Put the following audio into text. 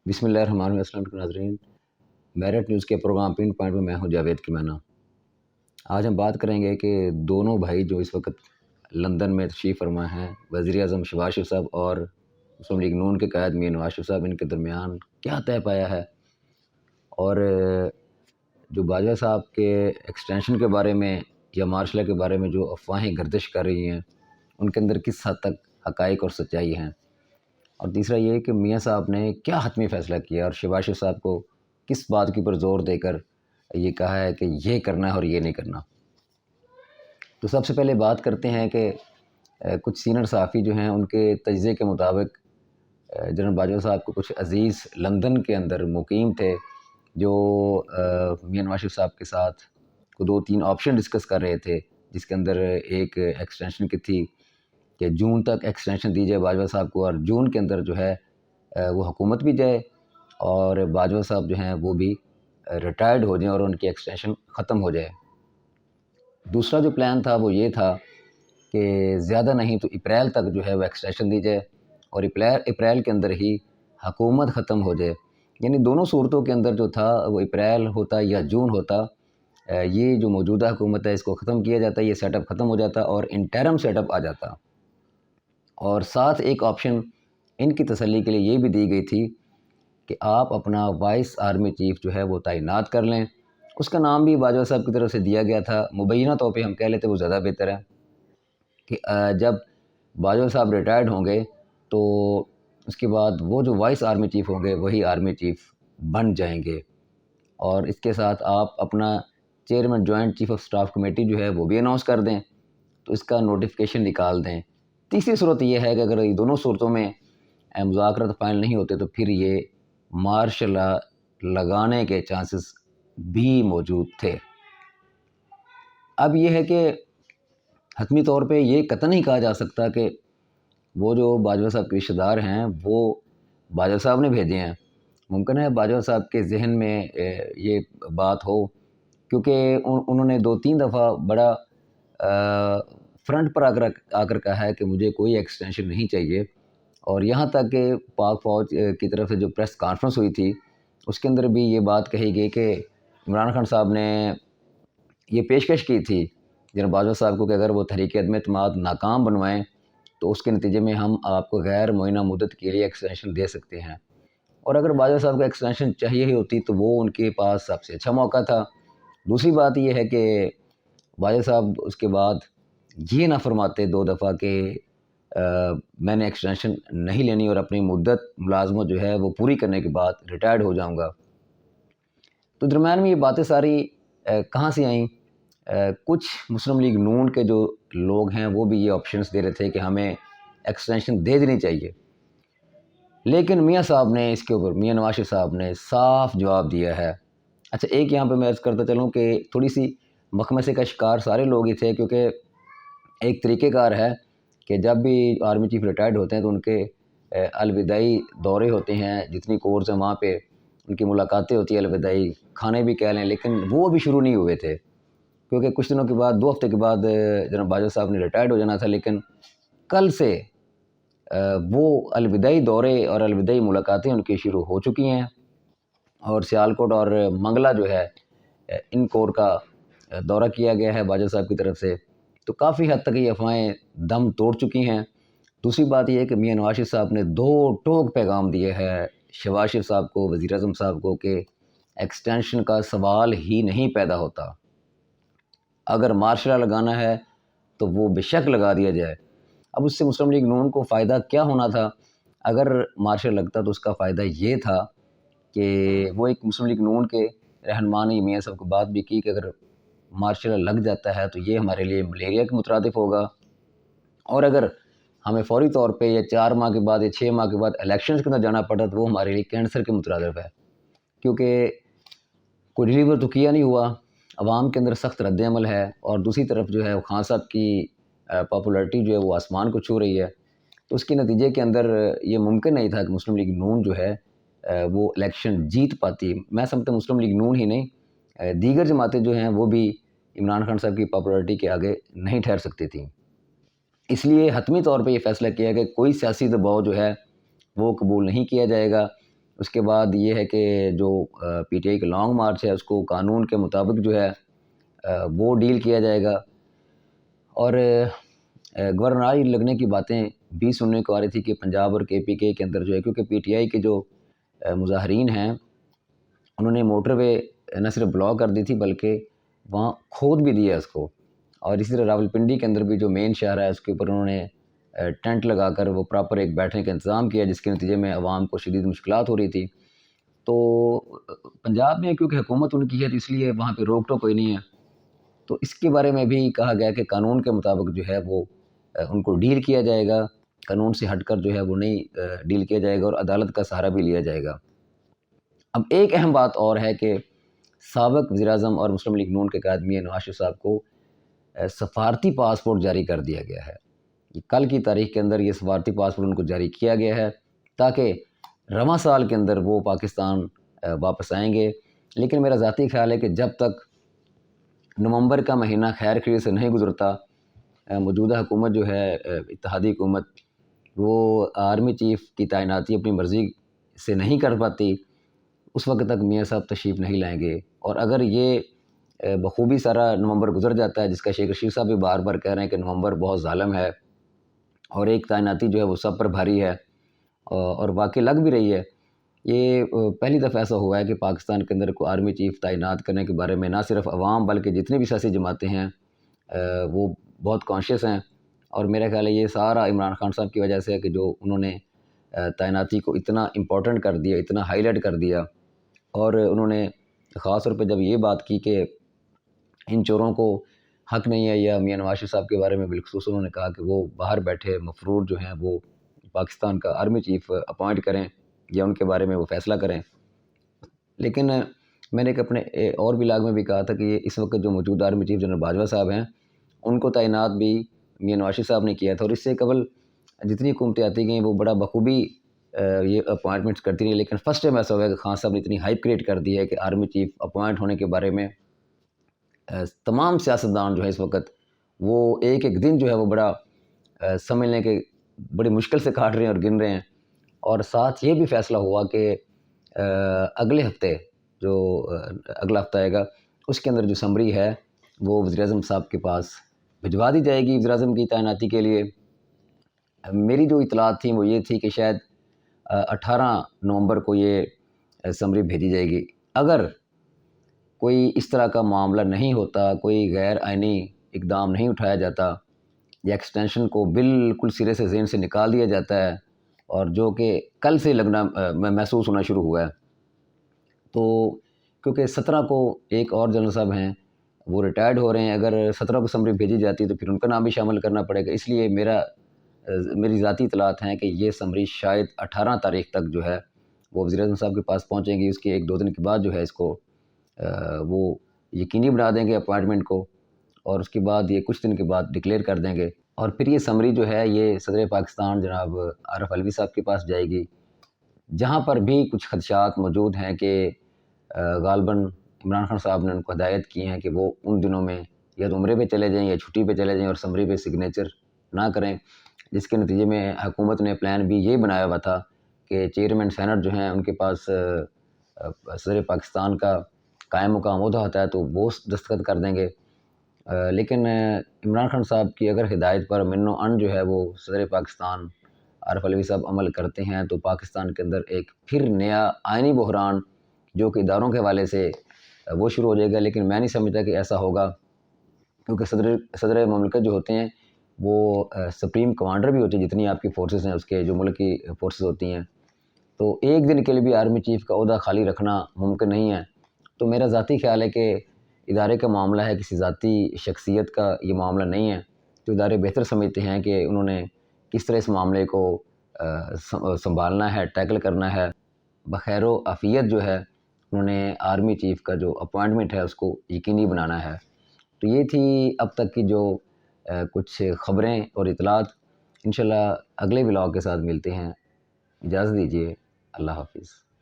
بسم اللہ الرحمن الرحیم۔ السلام علیکم ناظرین، میرٹ نیوز کے پروگرام پن پوائنٹ میں ہوں جاوید کیمانہ۔ آج ہم بات کریں گے کہ دونوں بھائی جو اس وقت لندن میں تشریف فرما ہیں، وزیر اعظم شہباز شریف صاحب اور مسلم لیگ نون کے قائد میاں نواز شریف صاحب، ان کے درمیان کیا طے پایا ہے، اور جو باجوہ صاحب کے ایکسٹینشن کے بارے میں یا مارشل لا کے بارے میں جو افواہیں گردش کر رہی ہیں، ان کے اندر کس حد تک حقائق اور سچائی ہیں، اور تیسرا یہ کہ میاں صاحب نے کیا حتمی فیصلہ کیا اور شہباز شریف صاحب کو کس بات کے اوپر زور دے کر یہ کہا ہے کہ یہ کرنا ہے اور یہ نہیں کرنا۔ تو سب سے پہلے بات کرتے ہیں کہ کچھ سینئر صحافی جو ہیں ان کے تجزیے کے مطابق جنرل باجوہ صاحب کو کچھ عزیز لندن کے اندر مقیم تھے جو میاں نواز شریف صاحب کے ساتھ کو 2-3 آپشن ڈسکس کر رہے تھے، جس کے اندر ایک ایکسٹینشن کی تھی کہ جون تک ایکسٹینشن دی جائے باجوہ صاحب کو، اور جون کے اندر جو ہے وہ حکومت بھی جائے اور باجوہ صاحب جو ہیں وہ بھی ریٹائرڈ ہو جائیں اور ان کی ایکسٹینشن ختم ہو جائے۔ دوسرا جو پلان تھا وہ یہ تھا کہ زیادہ نہیں تو اپریل تک جو ہے وہ ایکسٹینشن دی جائے اور اپریل کے اندر ہی حکومت ختم ہو جائے۔ یعنی دونوں صورتوں کے اندر جو تھا وہ اپریل ہوتا یا جون ہوتا، یہ جو موجودہ حکومت ہے اس کو ختم کیا جاتا، یہ سیٹ اپ ختم ہو جاتا اور انٹرم سیٹ اپ آ جاتا، اور ساتھ ایک آپشن ان کی تسلی کے لیے یہ بھی دی گئی تھی کہ آپ اپنا وائس آرمی چیف جو ہے وہ تعینات کر لیں۔ اس کا نام بھی باجوہ صاحب کی طرف سے دیا گیا تھا، مبینہ طور پہ ہم کہہ لیتے وہ زیادہ بہتر ہے کہ جب باجوہ صاحب ریٹائرڈ ہوں گے تو اس کے بعد وہ جو وائس آرمی چیف ہوں گے وہی آرمی چیف بن جائیں گے، اور اس کے ساتھ آپ اپنا chairman joint chief of staff committee جو ہے وہ بھی اناؤنس کر دیں، تو اس کا نوٹیفیکیشن نکال دیں۔ تیسری صورت یہ ہے کہ اگر یہ دونوں صورتوں میں مذاکرات فائنل نہیں ہوتے تو پھر یہ مارشل لا لگانے کے چانسز بھی موجود تھے۔ اب یہ ہے کہ حتمی طور پہ یہ قطعاً نہیں کہا جا سکتا کہ وہ جو باجوہ صاحب کے رشتہ دار ہیں وہ باجوہ صاحب نے بھیجے ہیں۔ ممکن ہے باجوہ صاحب کے ذہن میں یہ بات ہو، کیونکہ انہوں نے 2-3 دفعہ بڑا فرنٹ پر آ کر کہا ہے کہ مجھے کوئی ایکسٹینشن نہیں چاہیے، اور یہاں تک کہ پاک فوج کی طرف سے جو پریس کانفرنس ہوئی تھی اس کے اندر بھی یہ بات کہی گئی کہ عمران خان صاحب نے یہ پیشکش کی تھی جناب باجوہ صاحب کو کہ اگر وہ تحریک عدم اعتماد ناکام بنوائیں تو اس کے نتیجے میں ہم آپ کو غیر معینہ مدت کے لیے ایکسٹینشن دے سکتے ہیں، اور اگر باجوہ صاحب کو ایکسٹینشن چاہیے ہی ہوتی تو وہ ان کے پاس سب سے اچھا موقع تھا۔ دوسری بات یہ ہے کہ باجوہ صاحب اس کے بعد یہ نہ فرماتے 2 دفعہ کہ میں نے ایکسٹینشن نہیں لینی اور اپنی مدت ملازمت جو ہے وہ پوری کرنے کے بعد ریٹائرڈ ہو جاؤں گا۔ تو درمیان میں یہ باتیں ساری کہاں سے آئیں؟ کچھ مسلم لیگ نون کے جو لوگ ہیں وہ بھی یہ آپشنس دے رہے تھے کہ ہمیں ایکسٹینشن دے دینی چاہیے، لیکن میاں صاحب نے اس کے اوپر میاں نواز شریف صاحب نے صاف جواب دیا ہے۔ اچھا، ایک یہاں پہ میں عرض کرتا چلوں کہ تھوڑی سی مخمصے کا شکار سارے لوگ ہی تھے، کیونکہ ایک طریقہ کار ہے کہ جب بھی آرمی چیف ریٹائرڈ ہوتے ہیں تو ان کے الوداعی دورے ہوتے ہیں، جتنی کورس ہیں وہاں پہ ان کی ملاقاتیں ہوتی ہیں، الوداعی کھانے بھی کہہ لیں، لیکن وہ بھی شروع نہیں ہوئے تھے، کیونکہ کچھ دنوں کے بعد 2 ہفتے کے بعد جناب باجوہ صاحب نے ریٹائرڈ ہو جانا تھا، لیکن کل سے وہ الوداعی دورے اور الوداعی ملاقاتیں ان کی شروع ہو چکی ہیں، اور سیالکوٹ اور منگلہ جو ہے ان کور کا دورہ کیا گیا ہے باجوہ صاحب کی طرف سے، تو کافی حد تک یہ افواہیں دم توڑ چکی ہیں۔ دوسری بات یہ ہے کہ میاں نواز شریف صاحب نے 2 ٹوک پیغام دیے ہیں شہباز شریف صاحب کو، وزیر اعظم صاحب کو، کہ ایکسٹینشن کا سوال ہی نہیں پیدا ہوتا، اگر مارشل لا لگانا ہے تو وہ بے شک لگا دیا جائے۔ اب اس سے مسلم لیگ نون کو فائدہ کیا ہونا تھا؟ اگر مارشل لگتا تو اس کا فائدہ یہ تھا کہ وہ ایک مسلم لیگ نون کے رہنما نے میاں صاحب کو بات بھی کی کہ اگر مارشل لا لگ جاتا ہے تو یہ ہمارے لیے ملیریا کے مترادف ہوگا، اور اگر ہمیں فوری طور پہ یا 4 ماہ کے بعد یا 6 ماہ کے بعد الیکشنز کے اندر جانا پڑا تو وہ ہمارے لیے کینسر کے مترادف ہے، کیونکہ کوئی ڈیلیور تو کیا نہیں ہوا، عوام کے اندر سخت رد عمل ہے، اور دوسری طرف جو ہے خان صاحب کی پاپولرٹی جو ہے وہ آسمان کو چھو رہی ہے، تو اس کے نتیجے کے اندر یہ ممکن نہیں تھا کہ مسلم لیگ نون جو ہے وہ الیکشن جیت پاتی۔ میں سمجھتا ہوں مسلم لیگ نون ہی نہیں، دیگر جماعتیں جو ہیں وہ بھی عمران خان صاحب کی پاپولرٹی کے آگے نہیں ٹھہر سکتی تھیں، اس لیے حتمی طور پہ یہ فیصلہ کیا کہ کوئی سیاسی دباؤ جو ہے وہ قبول نہیں کیا جائے گا۔ اس کے بعد یہ ہے کہ جو پی ٹی آئی کا لانگ مارچ ہے اس کو قانون کے مطابق جو ہے وہ ڈیل کیا جائے گا۔ اور گورنرائی لگنے کی باتیں بھی سننے کو آ رہی تھی کہ پنجاب اور کے پی کے اندر جو ہے، کیونکہ پی ٹی آئی کے جو مظاہرین ہیں انہوں نے موٹر وے نہ صرف بلاک کر دی تھی بلکہ وہاں کھود بھی دیا اس کو، اور اسی طرح راولپنڈی کے اندر بھی جو مین شہر ہے اس کے اوپر انہوں نے ٹینٹ لگا کر وہ پراپر ایک بیٹھنے کا انتظام کیا، جس کے نتیجے میں عوام کو شدید مشکلات ہو رہی تھی۔ تو پنجاب میں کیونکہ حکومت ان کی ہے تو اس لیے وہاں پہ روک ٹوک کوئی نہیں ہے، تو اس کے بارے میں بھی کہا گیا کہ قانون کے مطابق جو ہے وہ ان کو ڈیل کیا جائے گا، قانون سے ہٹ کر جو ہے وہ نہیں ڈیل کیا جائے گا، اور عدالت کا سہارا بھی لیا جائے گا۔ اب ایک اہم بات اور ہے کہ سابق وزیر اعظم اور مسلم لیگ نون کے قائد میاں نواز شریف صاحب کو سفارتی پاسپورٹ جاری کر دیا گیا ہے۔ کل کی تاریخ کے اندر یہ سفارتی پاسپورٹ ان کو جاری کیا گیا ہے تاکہ رواں سال کے اندر وہ پاکستان واپس آئیں گے۔ لیکن میرا ذاتی خیال ہے کہ جب تک نومبر کا مہینہ خیر خیریت سے نہیں گزرتا، موجودہ حکومت جو ہے اتحادی حکومت، وہ آرمی چیف کی تعیناتی اپنی مرضی سے نہیں کر پاتی، اس وقت تک میاں صاحب تشریف نہیں لائیں گے۔ اور اگر یہ بخوبی سارا نومبر گزر جاتا ہے، جس کا شیخ رشید صاحب بھی بار بار کہہ رہے ہیں کہ نومبر بہت ظالم ہے اور ایک تعیناتی جو ہے وہ سب پر بھاری ہے، اور واقعی لگ بھی رہی ہے۔ یہ پہلی دفعہ ایسا ہوا ہے کہ پاکستان کے اندر کو آرمی چیف تعینات کرنے کے بارے میں نہ صرف عوام بلکہ جتنی بھی سیاسی جماعتیں ہیں وہ بہت کانشیس ہیں، اور میرا خیال ہے یہ سارا عمران خان صاحب کی وجہ سے ہے کہ جو انہوں نے تعیناتی کو اتنا امپورٹنٹ کر دیا، اتنا ہائی لائٹ کر دیا، اور انہوں نے خاص طور پہ جب یہ بات کی کہ ان چوروں کو حق نہیں ہے، یا میاں نواز شریف صاحب کے بارے میں بالخصوص انہوں نے کہا کہ وہ باہر بیٹھے مفرور جو ہیں وہ پاکستان کا آرمی چیف اپوائنٹ کریں یا ان کے بارے میں وہ فیصلہ کریں۔ لیکن میں نے ایک اپنے اور ولاگ میں بھی کہا تھا کہ یہ اس وقت جو موجودہ آرمی چیف جنرل باجوہ صاحب ہیں ان کو تعینات بھی میاں نواز شریف صاحب نے کیا تھا، اور اس سے قبل جتنی حکومتیں آتی گئیں وہ بڑا بخوبی یہ اپوائنٹمنٹس کرتی رہی، لیکن فرسٹ ٹائم ایسا ہوا کہ خان صاحب نے اتنی ہائپ کریٹ کر دی ہے کہ آرمی چیف اپوائنٹ ہونے کے بارے میں تمام سیاستدان جو ہے اس وقت وہ ایک ایک دن جو ہے وہ بڑا سمجھ لیں کہ بڑی مشکل سے کاٹ رہے ہیں اور گن رہے ہیں۔ اور ساتھ یہ بھی فیصلہ ہوا کہ اگلے ہفتے جو اگلا ہفتہ آئے گا اس کے اندر جو سمری ہے وہ وزیر اعظم صاحب کے پاس بھجوا دی جائے گی وزیر اعظم کی تعیناتی کے لیے۔ میری جو اطلاعات تھیں وہ یہ تھی کہ شاید 18 نومبر کو یہ سمری بھیجی جائے گی۔ اگر کوئی اس طرح کا معاملہ نہیں ہوتا، کوئی غیر آئینی اقدام نہیں اٹھایا جاتا، یا ایکسٹینشن کو بالکل سرے سے ذہن سے نکال دیا جاتا ہے، اور جو کہ کل سے لگنا محسوس ہونا شروع ہوا ہے، تو کیونکہ 17 کو ایک اور جنرل صاحب ہیں وہ ریٹائرڈ ہو رہے ہیں، اگر 17 کو سمری بھیجی جاتی تو پھر ان کا نام بھی شامل کرنا پڑے گا، اس لیے میری ذاتی اطلاعات ہیں کہ یہ سمری شاید 18 تاریخ تک جو ہے وہ وزیر اعظم صاحب کے پاس پہنچیں گی۔ اس کے 1-2 دن کے بعد جو ہے اس کو وہ یقینی بنا دیں گے اپوائنٹمنٹ کو، اور اس کے بعد یہ کچھ دن کے بعد ڈکلیئر کر دیں گے، اور پھر یہ سمری جو ہے یہ صدر پاکستان جناب عارف علوی صاحب کے پاس جائے گی، جہاں پر بھی کچھ خدشات موجود ہیں کہ غالباً عمران خان صاحب نے ان کو ہدایت کی ہیں کہ وہ ان دنوں میں یا تو عمرے پہ چلے جائیں یا چھٹی پہ چلے جائیں اور سمری پہ سگنیچر نہ کریں، جس کے نتیجے میں حکومت نے پلان بھی یہ بنایا ہوا تھا کہ چیئرمین سینٹ جو ہیں ان کے پاس صدر پاکستان کا قائم مقام عہدہ ہوتا ہے تو وہ دستخط کر دیں گے، لیکن عمران خان صاحب کی اگر ہدایت پر من و عن جو ہے وہ صدر پاکستان عارف علوی صاحب عمل کرتے ہیں تو پاکستان کے اندر ایک پھر نیا آئینی بحران جو کہ اداروں کے حوالے سے وہ شروع ہو جائے گا۔ لیکن میں نہیں سمجھتا کہ ایسا ہوگا، کیونکہ صدر مملکت جو ہوتے ہیں وہ سپریم کمانڈر بھی ہوتے ہیں، جتنی آپ کی فورسز ہیں اس کے جو ملک کی فورسز ہوتی ہیں، تو ایک دن کے لیے بھی آرمی چیف کا عہدہ خالی رکھنا ممکن نہیں ہے۔ تو میرا ذاتی خیال ہے کہ ادارے کا معاملہ ہے، کسی ذاتی شخصیت کا یہ معاملہ نہیں ہے، تو ادارے بہتر سمجھتے ہیں کہ انہوں نے کس طرح اس معاملے کو سنبھالنا ہے، ٹیکل کرنا ہے، بخیر و عافیت جو ہے انہوں نے آرمی چیف کا جو اپوائنٹمنٹ ہے اس کو یقینی بنانا ہے۔ تو یہ تھی اب تک کی جو کچھ خبریں اور اطلاعات۔ انشاءاللہ اگلے ولاگ کے ساتھ ملتے ہیں، اجازت دیجیے، اللہ حافظ۔